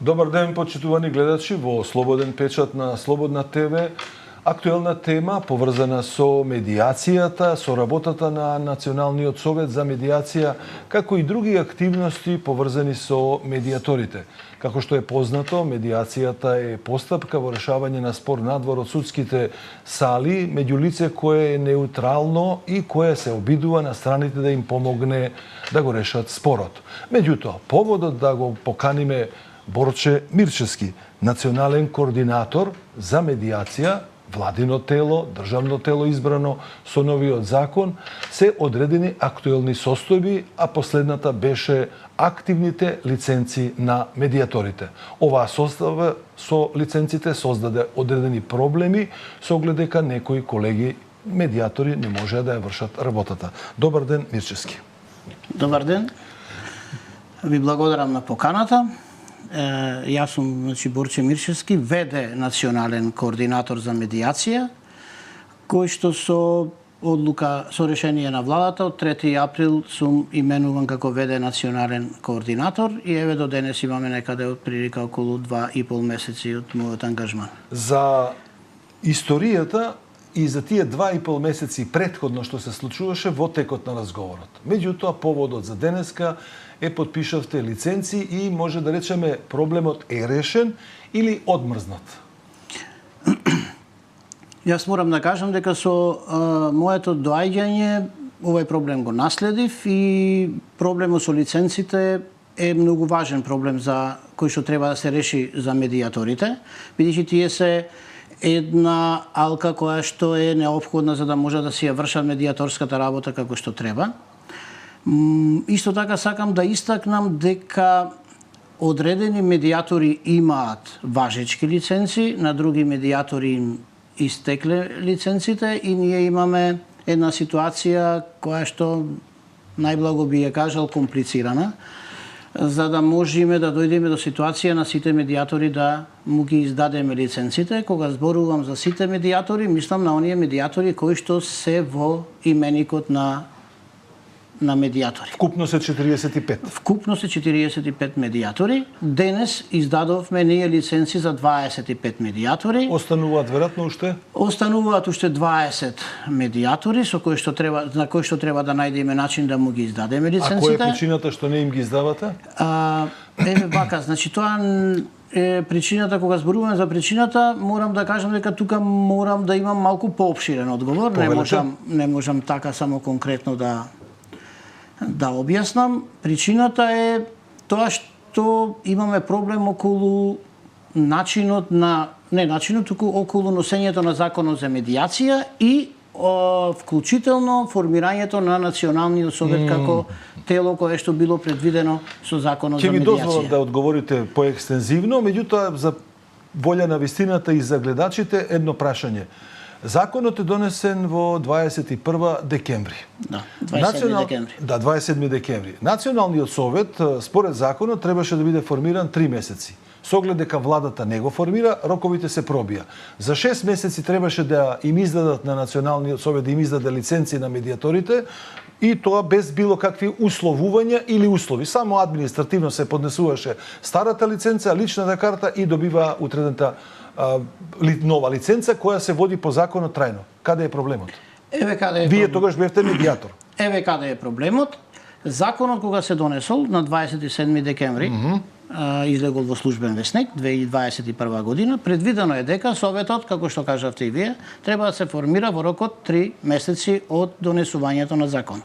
Добар ден, почитувани гледачи, во Слободен печат на Слободна ТВ. Актуелна тема поврзана со медиацијата, со работата на Националниот совет за медиација, како и други активности поврзани со медиаторите. Како што е познато, медиацијата е постапка во решавање на спор надвор од судските сали меѓу лице кое е неутрално и кое се обидува на страните да им помогне да го решат спорот. Меѓутоа, поводот да го поканиме Борче Мирчевски, национален координатор за медиација, владино тело, државно тело избрано со новиот закон, се одредени актуелни состојби, а последната беше активните лиценци на медиаторите. Оваа состава со лиценците создаде одредени проблеми со оглед дека некои колеги медиатори не можеа да ја вршат работата. Добар ден, Мирчевски. Добар ден. Ви благодарам на поканата. Јас сум Борче Мирчевски, ВД национален координатор за медиација, кој што со одлука, со решение на владата од 3 април сум именуван како ВД национален координатор и еве до денес имаме некаде од прилика околу 2,5 месеци од мојот ангажман. За историјата и за тие 2,5 месеци претходно што се случуваше во текот на разговорот. Меѓутоа, поводот за денеска е подпишавте лиценци и може да речеме проблемот е решен или одмрзнат? Јас морам да кажам дека со моето доаѓање овој проблем го наследив и проблемот со лиценците е многу важен проблем за кој што треба да се реши за медиаторите, бидејќи тие се една алка која што е неопходна за да може да си ја вршат медиаторската работа како што треба. Исто така сакам да истакнам дека одредени медиатори имаат важечки лиценци, на други медиатори им истекле лиценците и ние имаме една ситуација која што најблаго би ја кажал комплицирана, за да можеме да дојдеме до ситуација на сите медиатори да му ги издадеме лиценците. Кога зборувам за сите медиатори, мислам на оние медиатори кои што се во именикот на медиатори. Вкупно се 45. Вкупно се 45 медиатори. Денес издадовме ние лиценци за 25 медиатори. Остануваат веројатно уште? Остануваат уште 20 медиатори со кои што треба, на кои што треба да најдеме начин да му ги издадеме лиценците. А која е причината што не им ги издавате? Еве вака, значи тоа е причината. Кога зборуваме за причината, морам да кажам дека тука морам да имам малку поопширен одговор. Не можам така само конкретно да објаснам. Причината е тоа што имаме проблем околу начинот на туку околу носењето на законот за медиација и вклучително формирањето на Националниот совет како тело кое што било предвидено со законот за медиација. Ќе ми дозволам да одговорите поекстензивно, меѓутоа за волја на вистината и за гледачите едно прашање. Законот е донесен во 21 декември. Да, 27 декември. Да, 27 декември. Националниот совет, според законот, требаше да биде формиран 3 месеци. Со оглед дека владата не го формира, роковите се пробија. За 6 месеци требаше да им издадат на Националниот совет, да им издаде лиценци на медиаторите, и тоа без било какви условувања или услови. Само административно се поднесуваше старата лиценца, личната карта и добива утредната нова лиценца која се води по законот трајно. Каде е проблемот? Еве каде е. Вие тогаш бевте медиатор. Еве каде е проблемот. Законот кога се донесол на 27 декември, излегол во службен весник 2021 година, предвидено е дека Советот, како што кажавте и вие, треба да се формира во рокот 3 месеци од донесувањето на законот.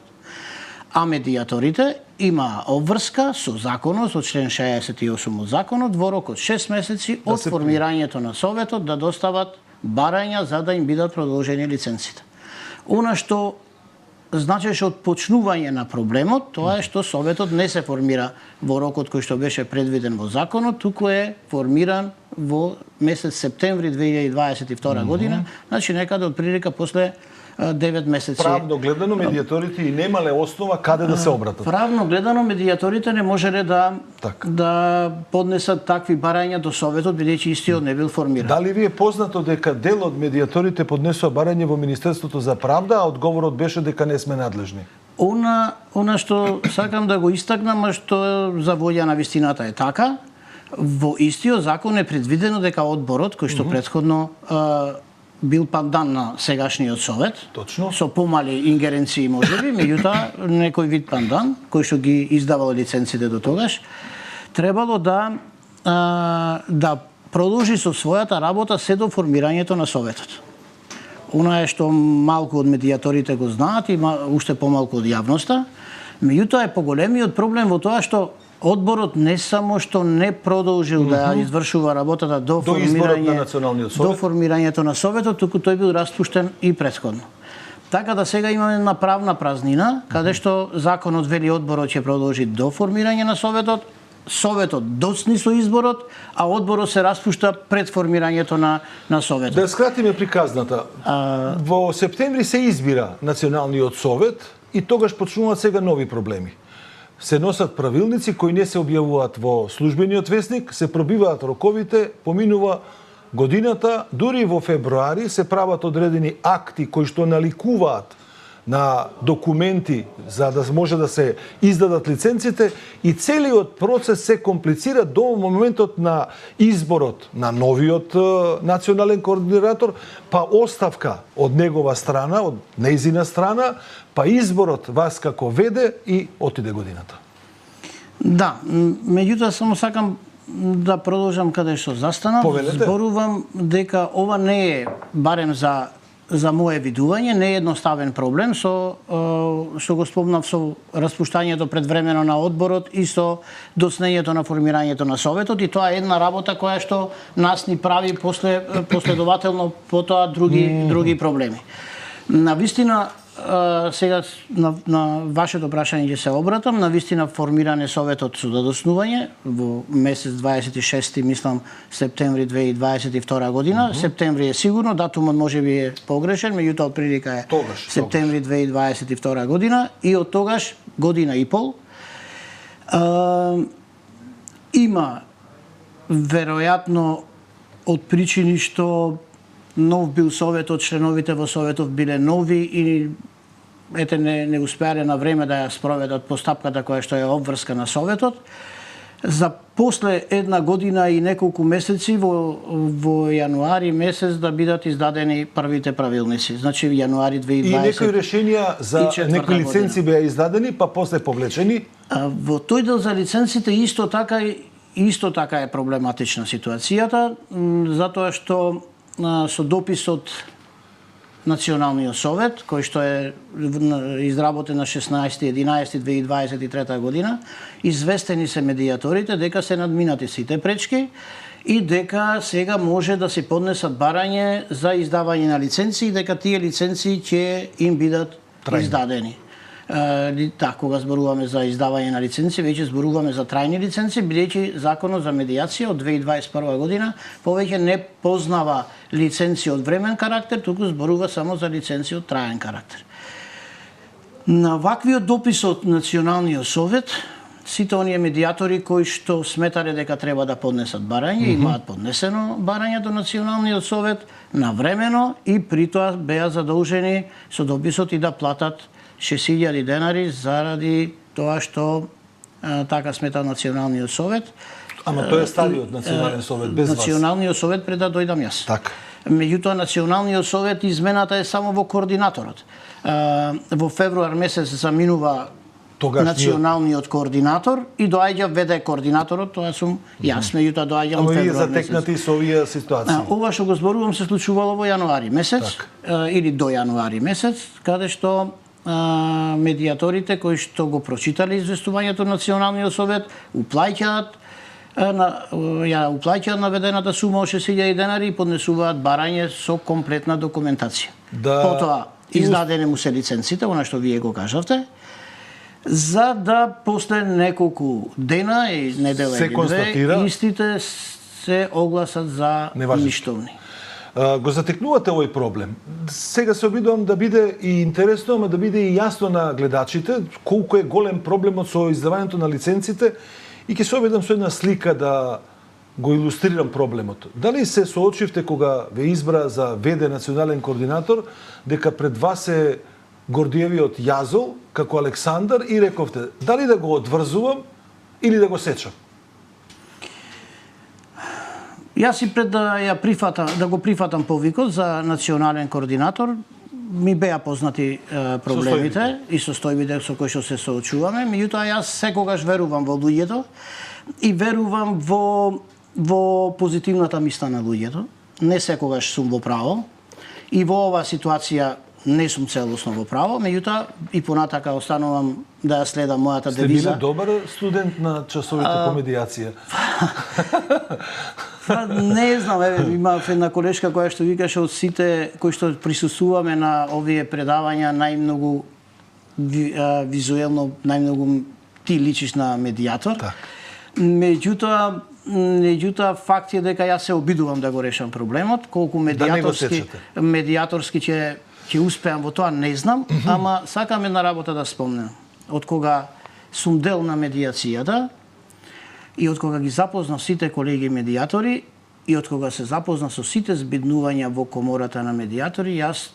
А медиаторите има обврска со законот, со член 68 од законот, во рокот 6 месеци од формирањето на Советот да достават барања за да им бидат продолжени лиценците. Она што значеше отпочнување на проблемот, тоа е што Советот не се формира во рокот кој што беше предвиден во законот, туку е формиран во месец септември 2022 година, значи некаде од прилика после 9 месеци. Правно гледано, медиаторите и немале основа каде да се обратат. Правно гледано, медиаторите не можеле да поднесат такви барања до Советот, бидејќи истиот не бил формиран. Дали ви е познато дека дел од медиаторите поднесува барање во Министерството за правда, а одговорот беше дека не сме надлежни? Она што сакам да го истакнам, а што за волја на вистината е така, Во истиот закон е предвидено дека одборот, кој што претходно бил пандан на сегашниот совет, Точно. со помали ингеренции можеби, меѓутоа некој вид пандан, кој што ги издавал лиценците до тогаш, требало да продолжи со својата работа се до формирањето на советот. Она е што малку од медијаторите го знаат и уште помалку од јавноста, меѓутоа е поголемиот проблем во тоа што одборот не само што не продолжил да извршува работата до формирањето на советот, туку тој бил распуштен и претходно. Така да сега имаме една правна празнина, каде што законот вели одборот ќе продолжи до формирање на советот, советот доцни со изборот, а одборот се распушта пред формирањето на советот. Да скратиме приказната. Во септември се избира Националниот совет и тогаш почнуваат сега нови проблеми. Се носат правилници кои не се објавуваат во службениот весник, се пробиваат роковите, поминува годината, дури во февруари се прават одредени акти кои што наликуваат на документи за да може да се издадат лиценците и целиот процес се комплицира до моментот на изборот на новиот национален координатор, па оставка од негова страна, од нејзина страна, па изборот вас како веде и отиде годината. Да, меѓутоа само сакам да продолжам каде што застанав. Повелете. Зборувам дека ова не е барем за мое видување, не е едноставен проблем со што го спомнав со распуштањето предвремено на одборот и со доцнењето на формирањето на советот, и тоа е една работа која што нас ни прави последователно потоа други проблеми. Навистина сега на вашето прашање ќе се обратам, навистина формиране советот со доцнување во месец 26, мислам, септември 2022 година. Септември е сигурно, датумот можеби е погрешен, меѓутоа прилика е септември 2022 година и од тогаш година и пол има веројатно од причини што нов бил советот, членовите во советот биле нови и ете не успеале на време да ја спроведат постапката која што е обврска на советот. За после една година и неколку месеци во јануари месец да бидат издадени првите правилници. Значи јануари 2020. И некои решенија за некои лиценци беа издадени, па после повлечени. Во тој дел за лиценците исто така е проблематична ситуацијата, затоа што со допис од Националниот совет, кој што е изработен на 16.11.2023 година, известени се медијаторите дека се надминати сите пречки и дека сега може да се поднесат барање за издавање на лиценци и дека тие лиценци ќе им бидат издадени. Кога зборуваме за издавање на лиценци, веќе зборуваме за трајни лиценци, бидејќи законот за медијација од 2021 година повеќе не познава лиценци од времен карактер, туку зборува само за лиценци од траен карактер. На ваквиот допис од Националниот совет, сите оние медијатори кои што сметале дека треба да поднесат барање, имаат поднесено барање до Националниот совет навремено и при тоа беа задолжени со дописот и да платат 6.000 денари заради тоа што така смета Националниот совет. Ама тој е стариот Национален совет, без вас. Националниот совет пред да дојдам јас. Така. Меѓутоа Националниот совет измената е само во координаторот. Во февруар месец заминува Националниот координатор и доаѓа ВД координаторот, тоа сум јас, меѓутоа доаѓам во февруар месец. Ама вие затекнати со овие ситуации? Ова што го зборувам се случувало во јануари месец, или до јануари месец, каде што медијаторите кои што го прочитале известувањето на Националниот совет уплаќаат наведената сума од 6.000 денари и поднесуваат барање со комплетна документација. Потоа издадени му се лиценците, она што вие го кажавте, за да после неколку дена и недела или две истите се огласат за ништовни. Го затекнувате овој проблем. Сега се обидувам да биде и интересно, ама да биде и јасно на гледачите колку е голем проблемот со издавањето на лиценците и ќе се обидам со една слика да го илустрирам проблемот. Дали се соочивте кога ве избра за ВД национален координатор дека пред вас е Гордиевиот јазол како Александар и рековте дали да го одврзувам или да го сечам? Јас и пред да го прифатам повикот за национален координатор, ми беа познати проблемите и состојбите со кои што се соочуваме, меѓутоа јас секогаш верувам во луѓето и верувам во позитивната мисла на луѓето. Не секогаш сум во право и во оваа ситуација не сум целосно во право, меѓутоа и понатака останувам да ја следам мојата девиза. Сте биле добар студент на часовите по медиација? Не знам, имав една колешка која што викаше од сите кои што присуствуваме на овие предавања најмногу визуелно, најмногу ти личиш на медиатор. Так. Меѓутоа факт е дека јас се обидувам да го решам проблемот, колку медиаторски ќе успеам во тоа не знам, ама сакам една работа да спомнам. Од кога сум дел на медиацијата и од кога ги запознав сите колеги медиатори и од кога се запознав со сите збиднувања во комората на медиатори, јас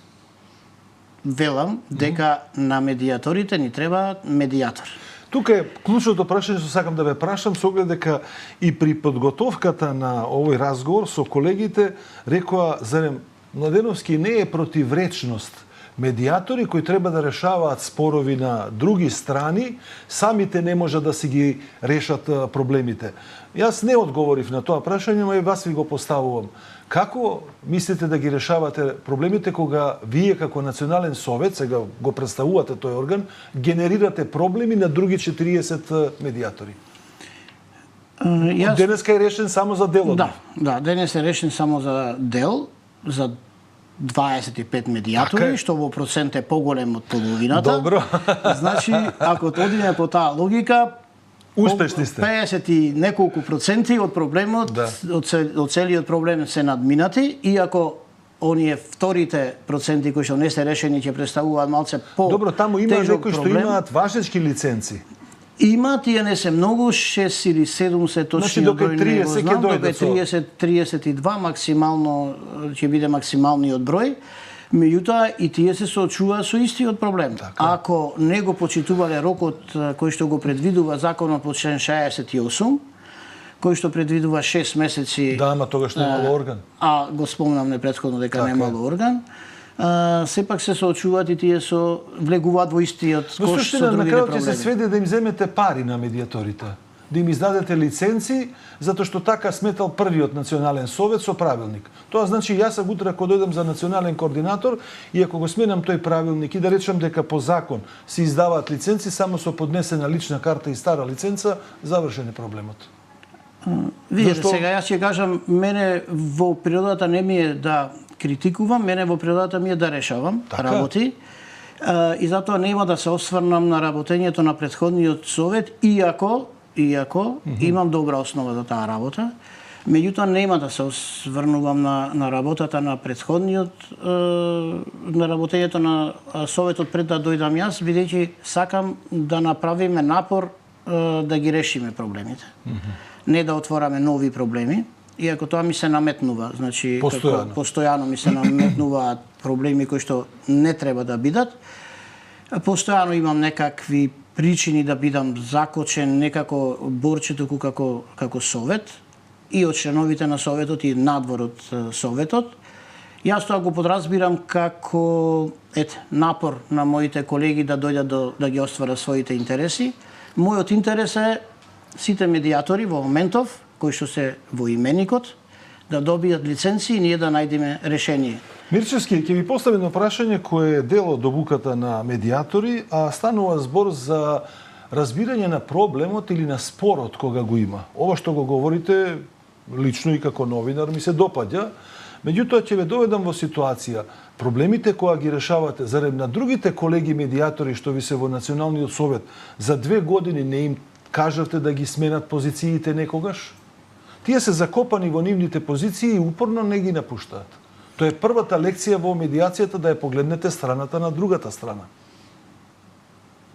велам дека на медиаторите ни треба медиатор. Тука е клучното прашање што сакам да ве прашам, со оглед дека и при подготовката на овој разговор со колегите рекоа, зарем Младеновски не е противречност медиатори кои треба да решаваат спорови на други страни, самите не може да си ги решат проблемите. Јас не одговорив на тоа прашање, но и вас ви го поставувам. Како мислите да ги решавате проблемите кога вие како Национален совет, сега го представувате тој орган, генерирате проблеми на други 40 медиатори? Денеска е решен само за дел од Да, денес е решен само за дел, за 25 медиатори, што во процент е поголем од половината. Добро. Значи, ако одиме по таа логика, успешни сте. 50 и неколку проценти од проблемот, од целиот проблем се надминати, иако оние вторите проценти кои што не се решени ќе представуваат малце по Добро, таму има некои што имаат важечки лиценци. Има, тие не се многу, 6 или 7 се точниот број не го знам, дока 32 максимално ќе биде максималниот број, меѓутоа и тие се соочуваат со истиот проблем. Така. Ако не го почитувале рокот кој што го предвидува законот по член 68, кој што предвидува 6 месеци... Да, ама тогаш немало орган. А го спомнам непретходно дека немало орган. Сепак се соочуваат и тие со влегуваат во истиот кош со другите проблеми. Ќе се сведе да им земете пари на медиаторите, да им издадете лиценци, затоа што така сметал првиот Национален совет со правилник. Тоа значи јас утре ако дојдам за национален координатор и ако го сменам тој правилник и да речам дека по закон се издаваат лиценци само со поднесена лична карта и стара лиценца, завршен е проблемот. Видите, сега јас ќе кажам, мене во природата не ми е да критикувам, мене во природата ми е да решавам работи. И затоа нема да се осврнам на работењето на претходниот совет, иако имам добра основа за таа работа. Меѓутоа нема да се осврнувам на работата на претходниот, на работењето на советот пред да дојдам јас, бидејќи сакам да направиме напор да ги решиме проблемите. Не да отвораме нови проблеми. Иако тоа ми се наметнува, значи постојано ми се наметнуваат проблеми кои што не треба да бидат. Постојано имам некакви причини да бидам закочен некако борчето како совет и од членовите на советот и надвор од советот. Јас тоа го подразбирам како напор на моите колеги да дојдат да ги остварат своите интереси. Мојот интерес е сите медиатори во моментов кои што се во именикот, да добијат лиценци и ние да најдеме решение. Мирчевски, ќе ви поставам едно прашање кое е дел од обуката на медиатори, а станува збор за разбирање на проблемот или на спорот кога го има. Ова што го говорите, лично и како новинар, ми се допаѓа, меѓутоа ќе ве доведам во ситуација. Проблемите кои ги решавате, зарем на другите колеги медиатори што ви се во Националниот совет, за 2 години не им кажавте да ги сменат позициите некогаш? Тие се закопани во нивните позиции и упорно не ги напуштаат. Тоа е првата лекција во медиацијата, да ја погледнете страната на другата страна.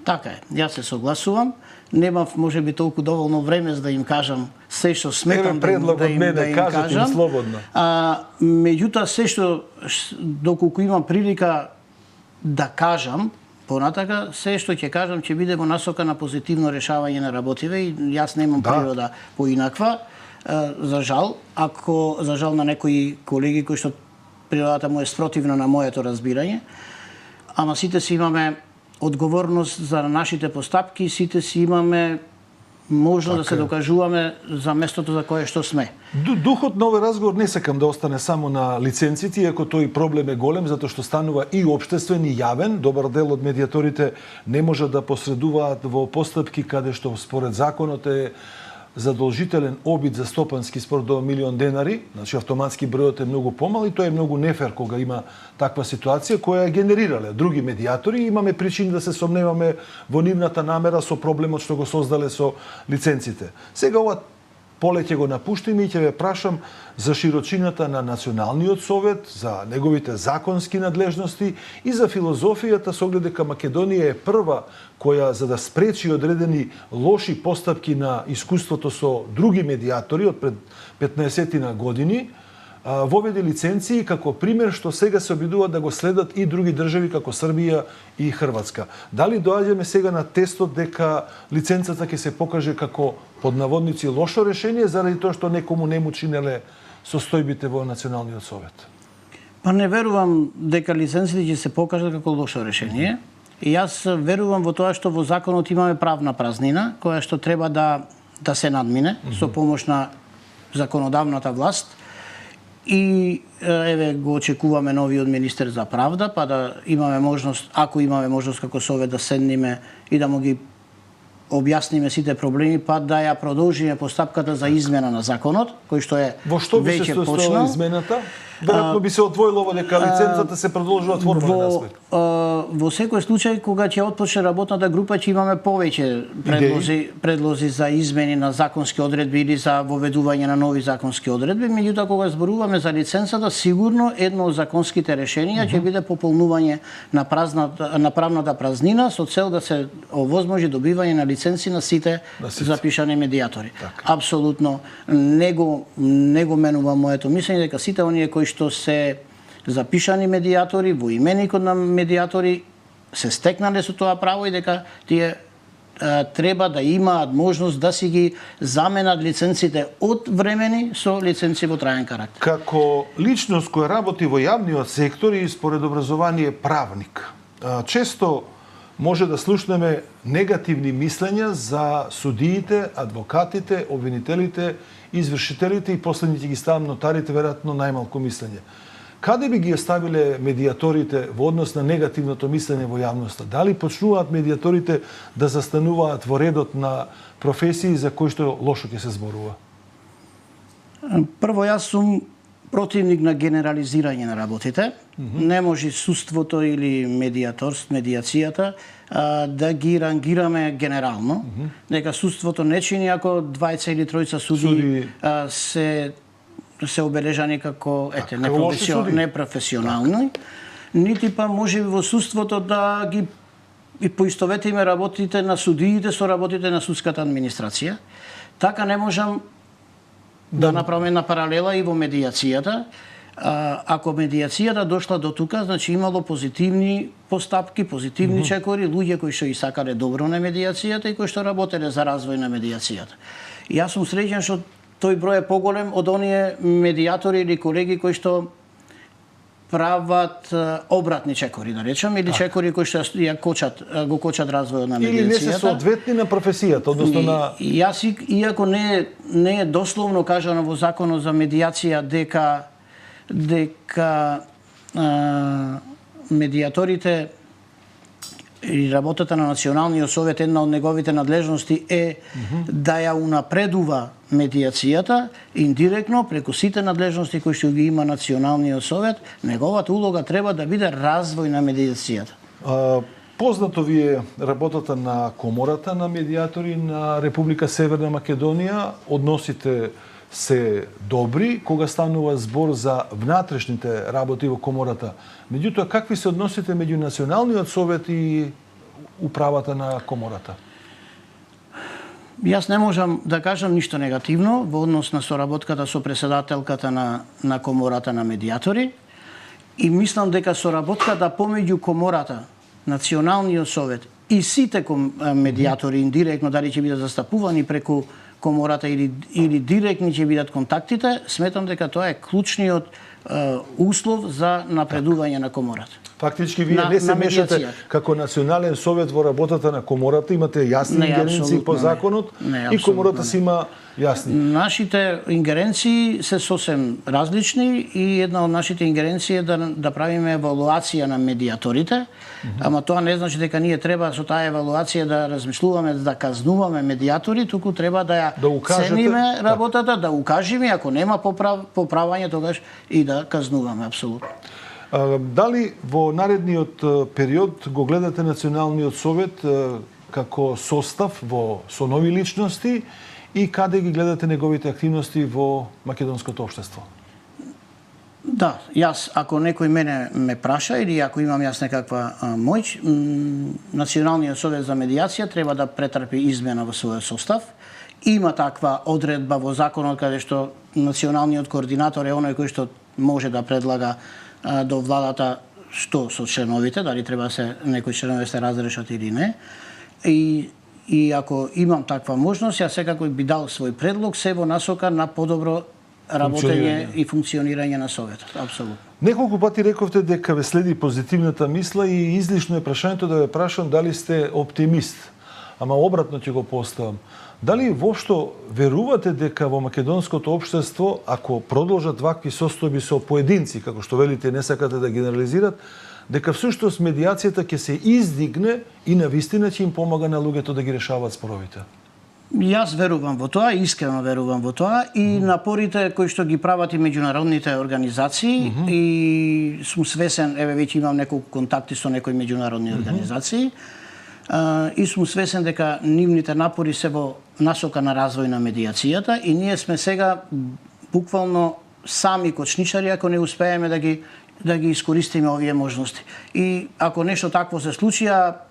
Така е, јас се согласувам. Немав можеби толку доволно време за да им кажам се што сметам да им кажам. Слободно. Меѓутоа се што доколку имам прилика да кажам, понатака се што ќе кажам ќе биде во насока на позитивно решавање на работиве и јас немам природа поинаква. За жал на некои колеги кои што природата му е спротивна на моето разбирање, ама сите си имаме одговорност за нашите постапки, сите си имаме можност да се докажуваме за местото за кое што сме. Духот на овој разговор не сакам да остане само на лиценците, иако тој проблем е голем, затоа што станува и општествен и јавен. Добар дел од медиаторите не можат да посредуваат во постапки каде што според законот е задолжителен обид за стопански спор до 1 милион денари, значи автоматски бројот е многу помал и тоа е многу нефер кога има таква ситуација која генерирале други медиатори и имаме причини да се сомневаме во нивната намера со проблемот што го создале со лиценците. Сега ова поле ќе го напуштиме и ќе ве прашам за широчината на Националниот совет, за неговите законски надлежности и за филозофијата со оглед дека Македонија е прва која за да спречи одредени лоши постапки на искуството со други медиатори од пред 15 години, воведе лиценции како пример што сега се обидуваат да го следат и други држави како Србија и Хрватска. Дали доаѓаме сега на тестот дека лиценцата ќе се покаже како под наводници лошо решение заради тоа што некому не му чинеле состојбите во Националниот совет? Па не верувам дека лиценците ќе се покажат како лошо решение. И јас верувам во тоа што во законот имаме правна празнина која што треба да се надмине со помош на законодавната власт. И еве го очекуваме новиот министер за правда, па да имаме можност, ако имаме можност како совет да седниме и да му ги објасниме сите проблеми, па да ја продолжиме постапката за измена на законот, кој што е во што би се состоела измената? Веројатно би се одвоило дека лиценцата се продолжува формален аспект. Во секој случај кога ќе отпочне работната група ќе имаме повеќе предлози за измени на законски одредби или за воведување на нови законски одредби, меѓутоа кога зборуваме за лиценцата, сигурно едно од законските решенија ќе биде пополнување на правната празнина со цел да се овозможи добивање на лиценци на сите запишани медиатори. Апсолутно не го менувам моето мислење дека сите оние кои што се запишани медиатори во именикот на медиатори се стекнале со тоа право и дека тие треба да имаат можност да си ги заменат лиценците од времени со лиценци во траен карактер. Како личност која работи во јавниот сектор и според образование правник, често може да слушнеме негативни мислења за судиите, адвокатите, обвинителите, извршителите и последните ги ставам нотарите, веројатно најмалку мислење. Каде би ги оставиле медиаторите во однос на негативното мислење во јавноста? Дали почнуваат медиаторите да застануваат во редот на професии за кои што лошо ќе се зборува? Прво, јас сум противник на генерализирање на работите. Не може судството или медиацијата да ги рангираме генерално. Дека судството не чини ако 20 или 30 суди се обележани како непрофесионални, нити па може во судството да ги поистоветиме работите на судиите со работите на судската администрација. Така не можам да направиме една паралела и во медиацијата. Ако медиацијата дошла до тука, значи имало позитивни постапки, позитивни чекори, луѓе кои што и сакале добро на медиацијата и кои што работеле за развој на медиацијата. И јас сум среќен што тој број е поголем од оние медиатори или колеги кои што прават обратни чекори, да речем, или чекори кои што го кочат развојот на медиацијата. Или не се соодветни на професијата, односно на... Јас, иако не е дословно кажано во законот за медиација дека медиаторите и работата на Националниот совет, една од неговите надлежности е да ја унапредува медиацијата, индиректно преку сите надлежности кои што ги има Националниот совет, неговата улога треба да биде развој на медиацијата. Познато ви е работата на Комората на медиатори на Република Северна Македонија. Односите се добри кога станува збор за внатрешните работи во Комората. Меѓутоа, какви се односите меѓу Националниот совет и управата на Комората? Јас не можам да кажам ништо негативно во однос на соработката со председателката на Комората на медиатори и мислам дека соработката помеѓу Комората, Националниот совет и сите медиатори индиректно, дали ќе бидат застапувани преку комората или директни ќе бидат контактите, сметам дека тоа е клучниот услов за напредување на комората. Фактички вие не се мешате како Национален совет во работата на комората, имате јасни ингеренции по законот и комората си има јасни. Нашите ингеренции се сосем различни и една од нашите ингеренции е да правиме евалуација на медиаторите, ама тоа не значи дека ние треба со таа евалуација да размислуваме да казнуваме медиатори, туку треба да ја цениме работата, да укажеме, ако нема поправање тогаш и да казнуваме апсолутно. Дали во наредниот период го гледате Националниот совет како состав со нови личности и каде ги гледате неговите активности во македонското општество? Да, јас, ако некој мене ме праша или ако имам јас некаква моќ, Националниот совет за медиација треба да претрпи измена во својот состав. Има таква одредба во законот каде што националниот координатор е оној кој што може да предлага до владата што со членовите, дали треба се некои членови се разрешат или не. И ако имам таква можност, јас секако би дал свој предлог се во насока на подобро работење и функционирање на советот, апсолутно. Неколку пати рековте дека ве следи позитивната мисла и излишно е прашањето да ве прашам дали сте оптимист. Ама обратно ќе го поставам. Дали воопшто верувате дека во македонското општество, ако продолжат вакви состојби со поединци, како што велите не сакате да генерализират, дека всушност медиацијата ќе се издигне и навистина ќе им помага на луѓето да ги решаваат споровите? Јас верувам во тоа, искрено верувам во тоа и напорите кои што ги прават и меѓународните организации и сум свесен, еве веќе имам неколку контакти со некои меѓународни организации, и сум свесен дека нивните напори се во насока на развој на медиацијата и ние сме сега буквално сами кочничари ако не успееме да ги искористиме овие можности. И ако нешто такво се случи,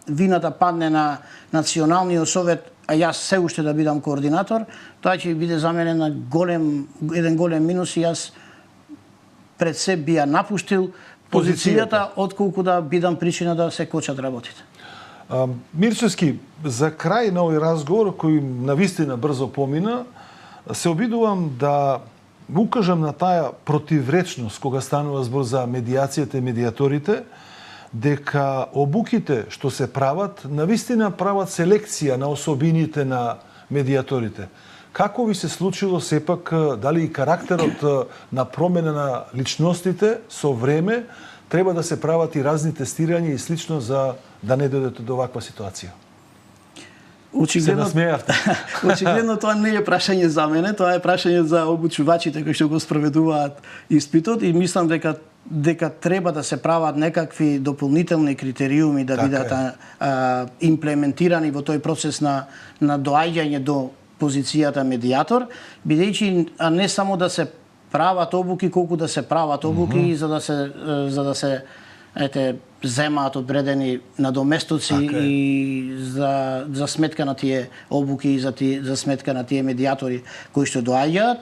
вината падне на Националниот совет, а јас се уште да бидам координатор, тоа ќе биде за мене на еден голем минус и јас пред се би ја напуштил позицијата отколку да бидам причина да се кочат работите. Мирчевски, за крај на овој разговор, кој навистина брзо помина, се обидувам да укажам на таа противречност кога станува збор за медиацијата и медиаторите, дека обуките што се прават, навистина прават селекција на особините на медиаторите. Како ви се случило сепак, дали и карактерот на промена на личностите со време треба да се прават и разни тестирања и слично за да не дојдете до ваква ситуација? Очигледно тоа не е прашање за мене, тоа е прашање за обучувачите кои што го спроведуваат испитот и мислам дека треба да се прават некакви дополнителни критериуми да бидат имплементирани во тој процес на доаѓање до позицијата медиатор, бидејќи не само да се прават обуки, колку да се прават обуки за да се земаат одредени надоместоци и за сметка на тие обуки и за сметка на тие медиатори кои што доаѓаат.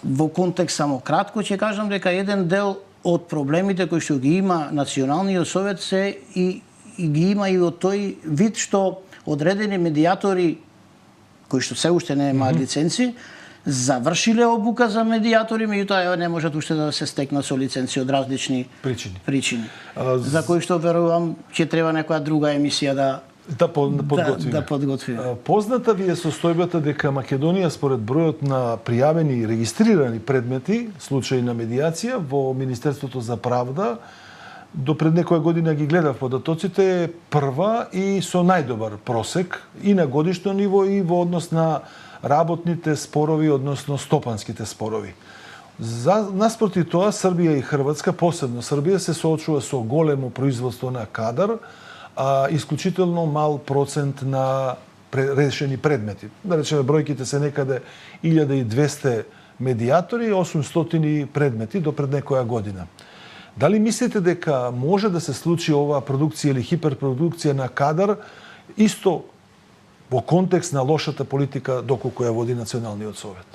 Во контекст само кратко ќе кажам дека еден дел од проблемите кои што ги има Националниот совет се и ги има и од тој вид што одредени медиатори кои што се уште не имаат лиценци завршиле обука за медиатори, меѓутоа не можат уште да се стекнат со лиценци од различни причини. За кои што верувам ќе треба некоја друга емисија да подготвиме. Позната ви е состојбата дека Македонија според бројот на пријавени и регистрирани предмети, случаи на медиација во Министерството за правда, до пред некоја година ги гледав податоците, прва и со најдобар просек и на годишно ниво и во однос на работните спорови, односно стопанските спорови. Наспроти тоа, Србија и Хрватска, посебно Србија, се соочува со големо производство на кадар, а исклучително мал процент на решени предмети. Да речеме, бројките се некаде 1200 медиатори, 800 предмети до пред некоја година. Дали мислите дека може да се случи оваа продукција или хиперпродукција на кадар исто во контекст на лошата политика доколку ја води Националниот совет?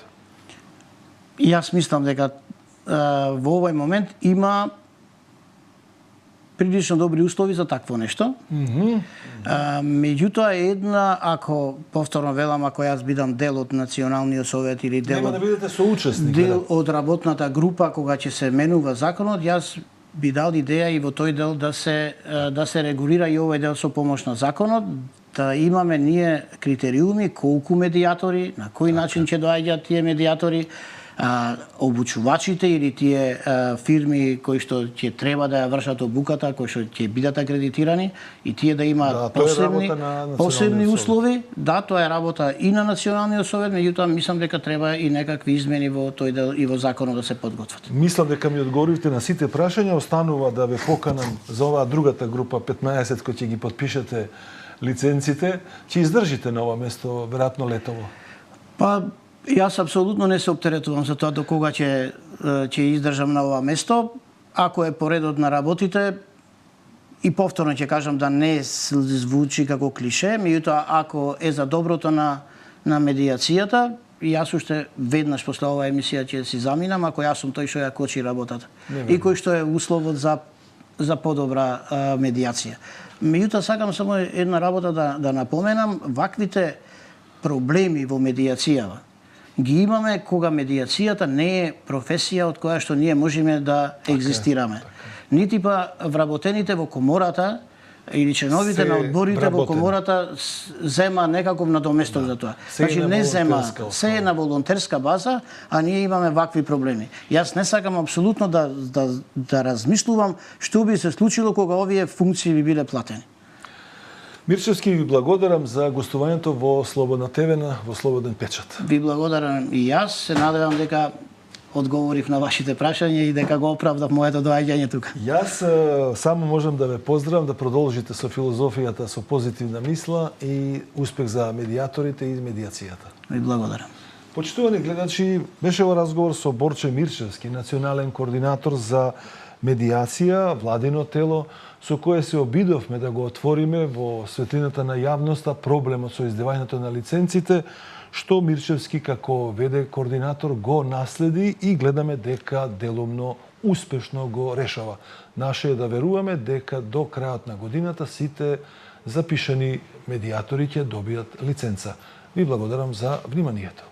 Јас мислам дека во овој момент има прилично добри услови за такво нешто. Меѓутоа ако повторно велам, ако јас бидам дел од Националниот совет или дел Нема да бидете соучесник. дел од работната група кога ќе се менува законот, јас би дал идеја и во тој дел да се регулира и овој дел со помош на законот, да имаме ние критериуми колку медиатори, на кој начин ќе доаѓаат тие медиатори, обучувачите или тие фирми кои што ќе треба да ја вршат обуката, кои што ќе бидат акредитирани и тие да имаат посебни услови. Да, тоа е работа и на Националниот совет, меѓутоа мислам дека треба и некакви измени во тој дел и во законот да се подготват. Мислам дека ми одговоривте на сите прашања, останува да ве поканам за оваа другата група 15 кои ќе ги подпишете лиценците, ќе издржите на ова место веројатно летово. Па јас апсолутно не се оптеретувам за тоа до кога ќе издржам на ова место. Ако е поредот на работите, и повторно ќе кажам да не звучи како клише, меѓутоа ако е за доброто на медиацијата, јас уште веднаш после оваа емисија ќе си заминам, ако јас сум тој што ја кочи работата. И кој што е условот за подобра медиација. Меѓутоа сакам само една работа да напоменам, ваквите проблеми во медиацијава ги имаме кога медиацијата не е професија од која што ние можеме да екзистираме. Нити па вработените во комората или членовите на одборите во комората зема некаков надоместок за тоа. Значи не зема, се е на волонтерска база, а ние имаме вакви проблеми. Јас не сакам апсолутно да размислувам што би се случило кога овие функции би биле платени. Мирчевски, ви благодарам за гостувањето во Слободна ТВ во Слободен печат. Ви благодарам и јас, се надевам дека одговорив на вашите прашања и дека го оправдав моето доаѓање тука. Јас само можам да ве поздравам да продолжите со филозофијата, со позитивна мисла и успех за медиаторите и медиацијата. Ви благодарам. Почитувани гледачи, беше во разговор со Борче Мирчевски, национален координатор за медиација, владино тело, со кое се обидовме да го отвориме во светлината на јавноста проблемот со издавањето на лиценците, што Мирчевски како ВД координатор го наследи и гледаме дека делумно успешно го решава. Наше е да веруваме дека до крајот на годината сите запишани медиатори ќе добијат лиценца. Ви благодарам за вниманието.